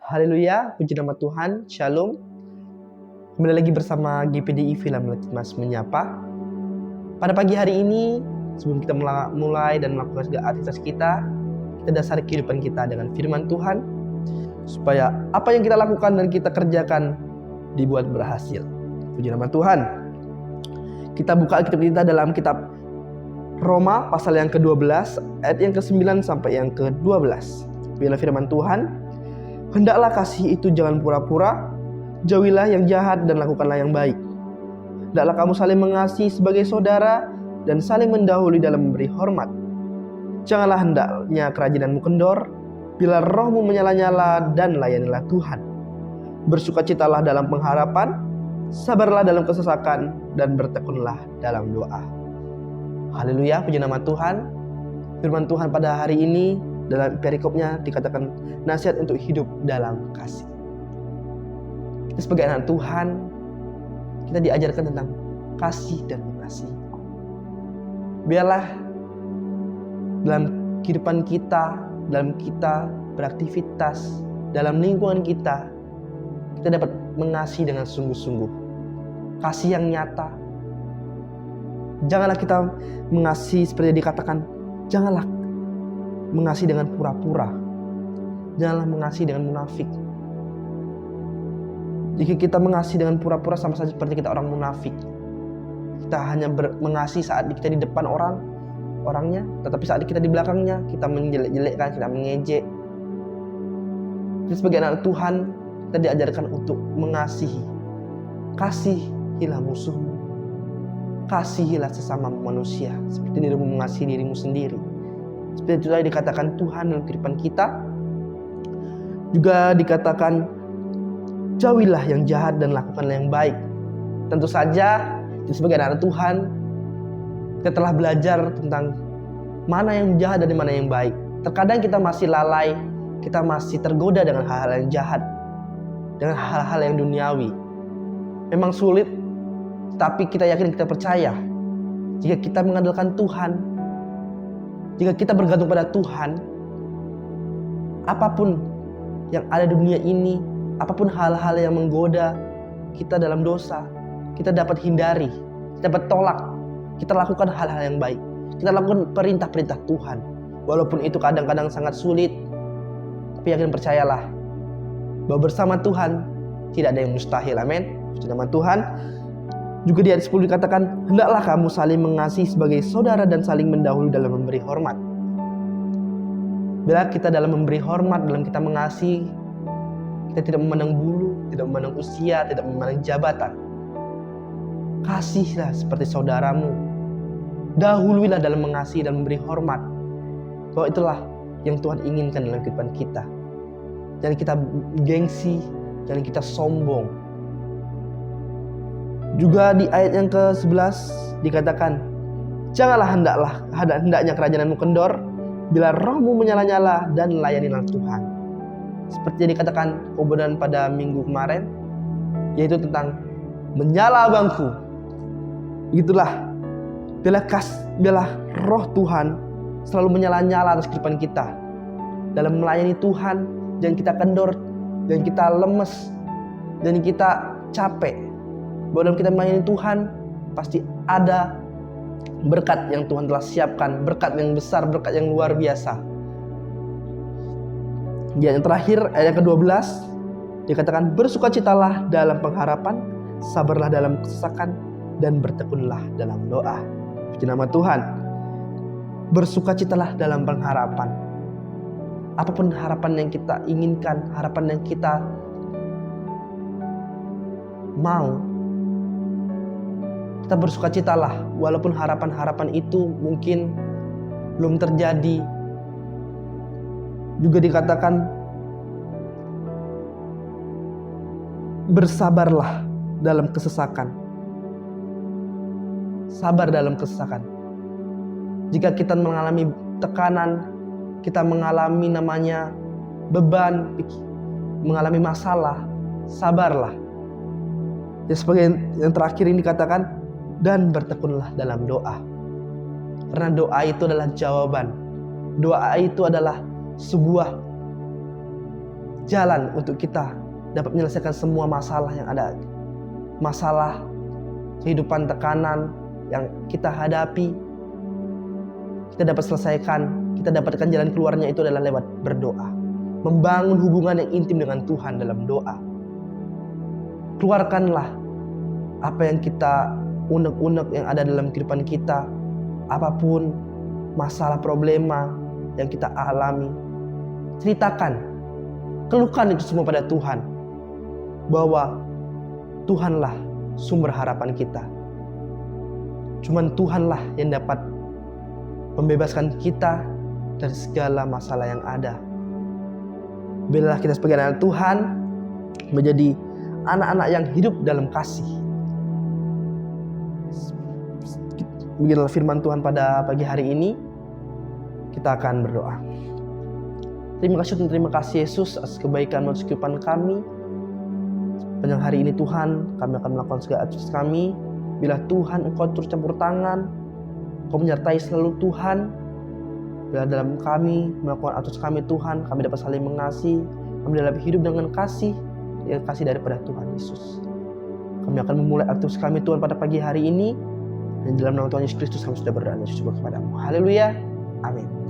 Haleluya, puji nama Tuhan, Shalom. Kembali lagi bersama GPDI Film Mas Menyapa. Pada pagi hari ini, sebelum kita mulai dan melakukan segala aktivitas kita dasari kehidupan kita dengan firman Tuhan, supaya apa yang kita lakukan dan kita kerjakan dibuat berhasil. Puji nama Tuhan. Kita buka Alkitab kita dalam kitab Roma pasal yang ke-12 ayat yang ke-9 sampai yang ke-12. Bila firman Tuhan, hendaklah kasih itu jangan pura-pura, jauhilah yang jahat dan lakukanlah yang baik. Hendaklah kamu saling mengasihi sebagai saudara dan saling mendahului dalam memberi hormat. Janganlah hendaknya kerajinanmu kendor, bila rohmu menyala-nyala dan layanilah Tuhan. Bersukacitalah dalam pengharapan, sabarlah dalam kesesakan, dan bertekunlah dalam doa. Haleluya, puji nama Tuhan. Firman Tuhan pada hari ini dalam perikopnya dikatakan nasihat untuk hidup dalam kasih. Kita sebagai anak Tuhan, kita diajarkan tentang kasih dan mengasihi. Biarlah dalam kehidupan kita, dalam kita beraktivitas, dalam lingkungan kita dapat mengasihi dengan sungguh-sungguh. Kasih yang nyata. Janganlah kita mengasihi seperti dikatakan, janganlah mengasihi dengan pura-pura. Janganlah mengasihi dengan munafik. Jika kita mengasihi dengan pura-pura, sama saja seperti kita orang munafik. Kita hanya mengasihi saat kita di depan orangnya, tetapi saat kita di belakangnya, kita menjelek-jelekkan, kita mengejek. Jadi sebagai anak Tuhan, kita diajarkan untuk mengasihi. Kasihilah musuhmu. Kasihilah sesama manusia seperti dirimu mengasihi dirimu sendiri. Seperti itu dikatakan Tuhan dalam kehidupan kita. Juga dikatakan jauhilah yang jahat dan lakukanlah yang baik. Tentu saja sebagai anak Tuhan, kita telah belajar tentang mana yang jahat dan mana yang baik. Terkadang kita masih lalai, kita masih tergoda dengan hal-hal yang jahat, dengan hal-hal yang duniawi. Memang sulit, tapi kita yakin, kita percaya, jika kita mengandalkan Tuhan, jika kita bergantung pada Tuhan, apapun yang ada di dunia ini, apapun hal-hal yang menggoda kita dalam dosa, kita dapat hindari, kita dapat tolak, kita lakukan hal-hal yang baik, kita lakukan perintah-perintah Tuhan. Walaupun itu kadang-kadang sangat sulit, tapi yakin percayalah bahwa bersama Tuhan tidak ada yang mustahil. Amin. Puji nama Tuhan. Juga di ayat 10 dikatakan, hendaklah kamu saling mengasihi sebagai saudara dan saling mendahului dalam memberi hormat. Bila kita dalam memberi hormat, dalam kita mengasihi, kita tidak memandang bulu, tidak memandang usia, tidak memandang jabatan. Kasihlah seperti saudaramu. Dahuluilah dalam mengasihi dan memberi hormat. Bahwa itulah yang Tuhan inginkan dalam kehidupan kita. Jangan kita gengsi, jangan kita sombong. Juga di ayat yang ke-11 dikatakan, janganlah hendaknya kerajinanmu kendor, bila rohmu menyala-nyala dan layanilah Tuhan. Seperti yang dikatakan obrolan pada minggu kemarin, yaitu tentang menyala bangku. Begitulah, bila roh Tuhan selalu menyala-nyala atas kehidupan kita. Dalam melayani Tuhan, jangan kita kendor, jangan kita lemes, jangan kita capek. Bahwa dalam kita melayani Tuhan, pasti ada berkat yang Tuhan telah siapkan, berkat yang besar, berkat yang luar biasa. Di ayat yang terakhir, ayat yang ke-12 dikatakan, bersukacitalah dalam pengharapan, sabarlah dalam kesesakan, dan bertekunlah dalam doa. Puji nama Tuhan. Bersukacitalah dalam pengharapan. Apapun harapan yang kita inginkan, harapan yang kita mau, kita bersukacitalah walaupun harapan-harapan itu mungkin belum terjadi. Juga dikatakan bersabarlah dalam kesesakan. Sabar dalam kesesakan. Jika kita mengalami tekanan, kita mengalami namanya beban, mengalami masalah, sabarlah. Ya, sebagai yang terakhir ini dikatakan, dan bertekunlah dalam doa. Karena doa itu adalah jawaban. Doa itu adalah sebuah jalan untuk kita dapat menyelesaikan semua masalah yang ada. Masalah kehidupan, tekanan yang kita hadapi, kita dapat selesaikan, kita dapatkan jalan keluarnya itu adalah lewat berdoa. Membangun hubungan yang intim dengan Tuhan dalam doa. Keluarkanlah apa yang kita unek-unek yang ada dalam kehidupan kita. Apapun masalah, problema yang kita alami, ceritakan, keluhkan itu semua pada Tuhan. Bahwa Tuhanlah sumber harapan kita. Cuman Tuhanlah yang dapat membebaskan kita dari segala masalah yang ada. Biarlah kita sebagai anak Tuhan menjadi anak-anak yang hidup dalam kasih. Beginilah firman Tuhan pada pagi hari ini. Kita akan berdoa. Terima kasih dan terima kasih Yesus atas kebaikan dan kehidupan kami. Sepanjang hari ini Tuhan, kami akan melakukan segala aktivitas kami. Bila Tuhan Engkau terus campur tangan, Engkau menyertai selalu Tuhan. Bila dalam kami melakukan aktivitas kami Tuhan, kami dapat saling mengasihi. Kami dapat hidup dengan kasih daripada Tuhan Yesus. Kami akan memulai aktivitas kami Tuhan pada pagi hari ini. Dan dalam nama Tuhan Yesus Kristus kami sudah berdoa dan bersyukur kepadamu. Haleluya. Amin.